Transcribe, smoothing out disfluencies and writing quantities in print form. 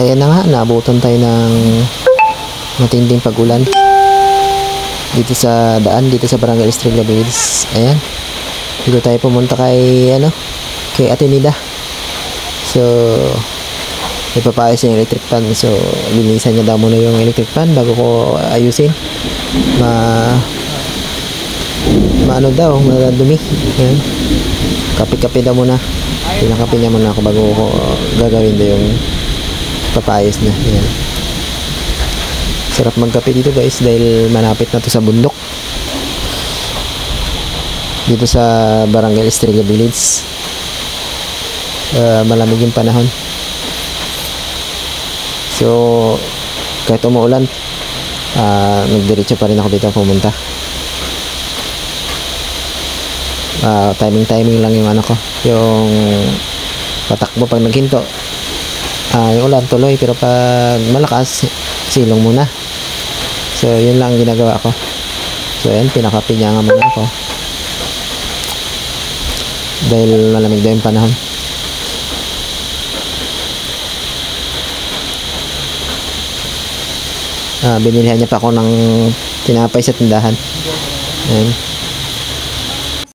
Ayan na nga, naabutan tayo ng matinding pagulan dito sa daan, dito sa Barangay Estrella Village. Ayan, dito tayo pumunta kay kay Ate Nida. So ipapayos yung electric fan. So linisan niya daw muna yung electric fan bago ko ayusin. Maano daw, madumi. Ayan, kape-kape daw muna, pinakape niya muna ako bago ko gagawin daw yung papayos na. Ayan, sarap magkape dito guys dahil malapit na to sa bundok dito sa Barangay Estrella Village. Malamig yung panahon, so kahit umuulan, nagdiretso pa rin ako dito pumunta. Timing lang yung yung patakbo pag naghinto. Yung ulan tuloy, pero pag malakas, silong muna. So yun lang ginagawa ko. So ayan, pinakape niya nga muna ako dahil malamig daw yung panahon. Binilihan niya pa ako ng tinapay sa tindahan. Ayan.